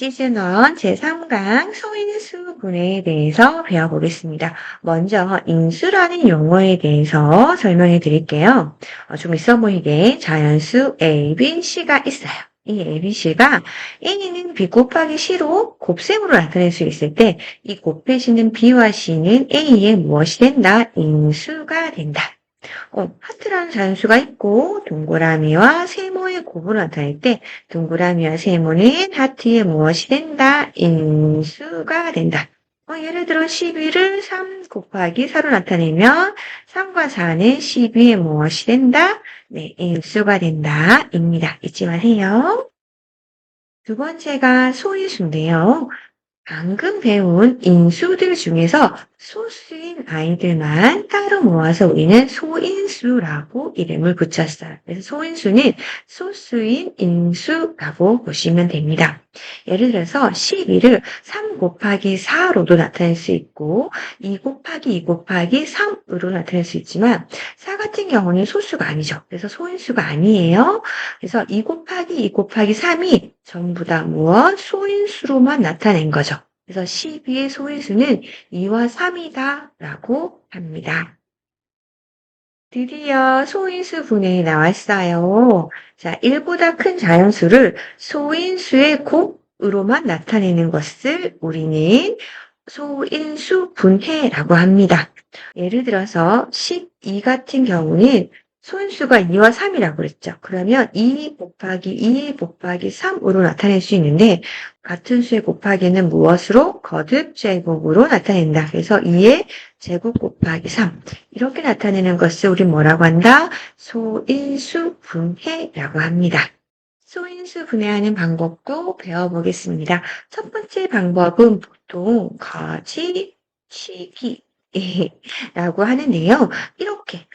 시즌 1 제3강 소인수 분해에 대해서 배워보겠습니다. 먼저 인수라는 용어에 대해서 설명해 드릴게요. 좀 있어 보이게 자연수 A, B, C가 있어요. 이 A, B, C가 A는 B 곱하기 C로 곱셈으로 나타낼 수 있을 때 이 곱해지는 B와 C는 A의 무엇이 된다? 인수가 된다. 하트라는 자연수가 있고 동그라미와 세모의 곱으로 나타낼 때 동그라미와 세모는 하트의 무엇이 된다? 인수가 된다. 예를 들어 12를 3 곱하기 4로 나타내면 3과 4는 12의 무엇이 된다? 네, 인수가 된다. 입니다. 잊지만 해요. 두 번째가 소인수인데요. 방금 배운 인수들 중에서 소수인 아이들만 따로 모아서 우리는 소인수라고 이름을 붙였어요. 그래서 소인수는 소수인 인수라고 보시면 됩니다. 예를 들어서 12를 3 곱하기 4로도 나타낼 수 있고 2 곱하기 2 곱하기 3으로 나타낼 수 있지만 4 같은 경우는 소수가 아니죠. 그래서 소인수가 아니에요. 그래서 2 곱하기 2 곱하기 3이 전부 다 무엇? 소인수로만 나타낸 거죠. 그래서 12의 소인수는 2와 3이다 라고 합니다. 드디어 소인수 분해에 나왔어요. 자, 1보다 큰 자연수를 소인수의 곱으로만 나타내는 것을 우리는 소인수 분해라고 합니다. 예를 들어서 12 같은 경우는 소인수가 2와 3이라고 그랬죠. 그러면 2 곱하기 2 곱하기 3으로 나타낼 수 있는데 같은 수의 곱하기는 무엇으로? 거듭 제곱으로 나타낸다. 그래서 2의 제곱 곱하기 3 이렇게 나타내는 것을 우리 뭐라고 한다? 소인수 분해라고 합니다. 소인수 분해하는 방법도 배워보겠습니다. 첫 번째 방법은 보통 가지치기라고 하는데요. 이렇게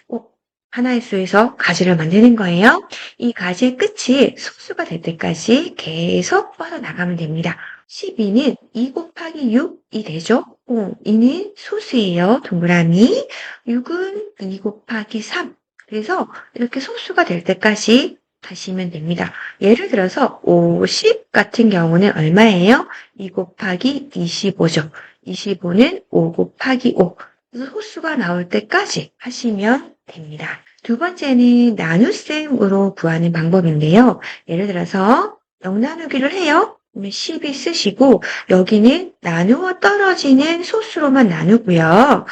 하나의 수에서 가지를 만드는 거예요. 이 가지의 끝이 소수가 될 때까지 계속 뻗어나가면 됩니다. 12는 2 곱하기 6이 되죠. 2는 소수예요. 동그라미. 6은 2 곱하기 3. 그래서 이렇게 소수가 될 때까지 하시면 됩니다. 예를 들어서 50 같은 경우는 얼마예요? 2 곱하기 25죠. 25는 5 곱하기 5. 그래서 소수가 나올 때까지 하시면 됩니다. 두 번째는 나눗셈으로 구하는 방법인데요. 예를 들어서 0 나누기를 해요. 그러면 12 쓰시고 여기는 나누어 떨어지는 소수로만 나누고요.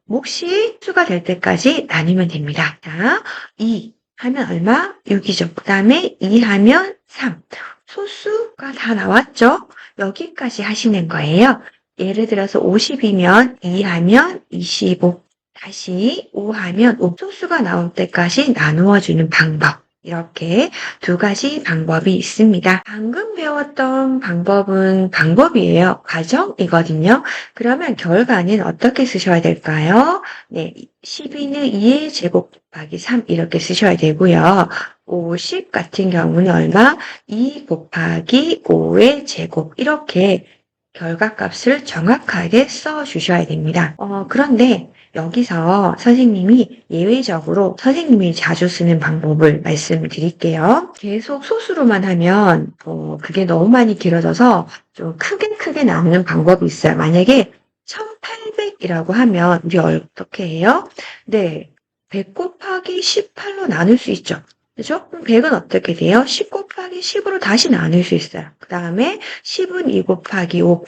몫이 수가 될 때까지 나누면 됩니다. 자, 2 하면 얼마? 6이죠. 그 다음에 2 하면 3. 소수가 다 나왔죠? 여기까지 하시는 거예요. 예를 들어서 50이면 2 하면 25. 다시 5 하면 5 소수가 나올 때까지 나누어 주는 방법. 이렇게 두 가지 방법이 있습니다. 방금 배웠던 방법은 방법이에요. 과정이거든요. 그러면 결과는 어떻게 쓰셔야 될까요? 네, 12는 2의 제곱 곱하기 3 이렇게 쓰셔야 되고요. 50 같은 경우는 얼마? 2 곱하기 5의 제곱 이렇게 결과값을 정확하게 써주셔야 됩니다. 그런데 여기서 선생님이 예외적으로 선생님이 자주 쓰는 방법을 말씀드릴게요. 계속 소수로만 하면 그게 너무 많이 길어져서 좀 크게 나누는 방법이 있어요. 만약에 1800이라고 하면 우리 어떻게 해요? 네, 100 곱하기 18로 나눌 수 있죠. 그죠? 그럼 100은 어떻게 돼요? 10 곱하기 10으로 다시 나눌 수 있어요. 그 다음에 10은 2 곱하기 5,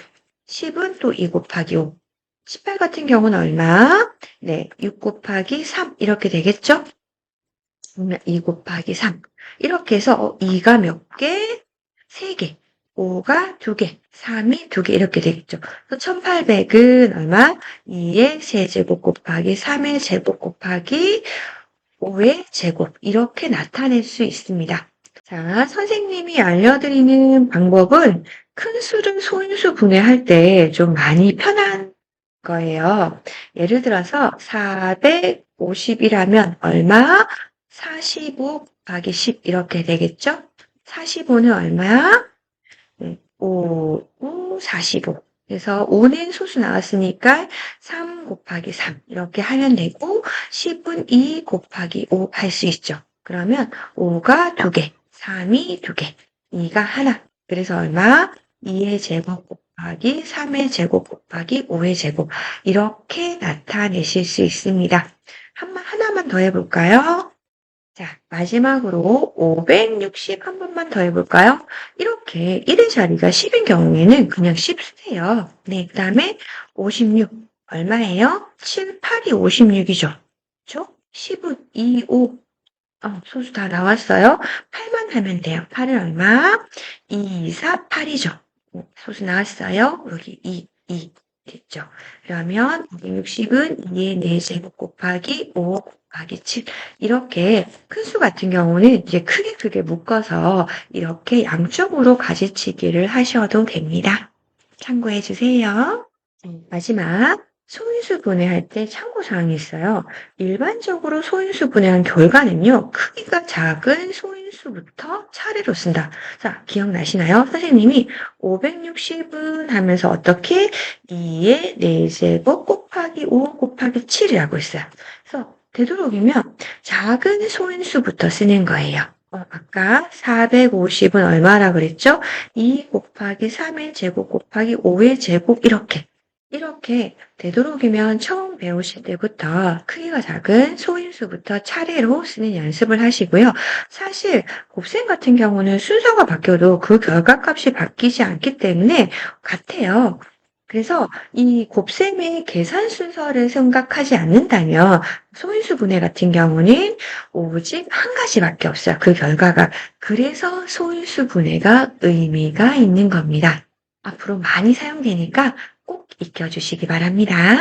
10은 또 2 곱하기 5. 18 같은 경우는 얼마? 네, 6 곱하기 3 이렇게 되겠죠? 그러면 2 곱하기 3 이렇게 해서 2가 몇 개? 3개. 5가 2개, 3이 2개 이렇게 되겠죠. 1800은 얼마? 2의 세제곱 곱하기 3의 제곱 곱하기 5의 제곱 이렇게 나타낼 수 있습니다. 자, 선생님이 알려드리는 방법은 큰 수를 소인수 분해할 때 좀 많이 편한 거예요. 예를 들어서 450이라면 얼마? 45 곱하기 10 이렇게 되겠죠? 45는 얼마야? 5, 5, 45. 그래서 5는 소수 나왔으니까 3 곱하기 3 이렇게 하면 되고 10은 2 곱하기 5 할 수 있죠. 그러면 5가 2개, 3이 2개, 2가 하나. 그래서 얼마? 2의 제곱 곱하기 3의 제곱 곱하기 5의 제곱 이렇게 나타내실 수 있습니다. 하나만 더 해볼까요? 자, 마지막으로 560 한 번만 더 해볼까요? 이렇게 1의 자리가 10인 경우에는 그냥 10 쓰세요. 네, 그 다음에 56 얼마예요? 7, 8이 56이죠. 그렇죠? 10은 2, 5 소수 다 나왔어요. 8만 하면 돼요. 8은 얼마? 2, 4, 8이죠. 소수 나왔어요. 여기 2 됐죠. 그러면 260은 2의 4제곱 곱하기 5 곱하기 7. 이렇게 큰 수 같은 경우는 이제 크게 묶어서 이렇게 양쪽으로 가지치기를 하셔도 됩니다. 참고해 주세요. 마지막 소인수 분해할 때 참고사항이 있어요. 일반적으로 소인수 분해한 결과는요. 크기가 작은 소인수부터 차례로 쓴다. 자, 기억나시나요? 선생님이 560은 하면서 어떻게 2의 4제곱 곱하기 5 곱하기 7이라고 했어요. 그래서 되도록이면 작은 소인수부터 쓰는 거예요. 아까 450은 얼마라 그랬죠? 2 곱하기 3의 제곱 곱하기 5의 제곱 이렇게 되도록이면 처음 배우실 때부터 크기가 작은 소인수부터 차례로 쓰는 연습을 하시고요. 사실 곱셈 같은 경우는 순서가 바뀌어도 그 결과값이 바뀌지 않기 때문에 같아요. 그래서 이 곱셈의 계산 순서를 생각하지 않는다면 소인수 분해 같은 경우는 오직 한 가지밖에 없어요. 그 결과가. 그래서 소인수 분해가 의미가 있는 겁니다. 앞으로 많이 사용되니까 꼭 익혀주시기 바랍니다.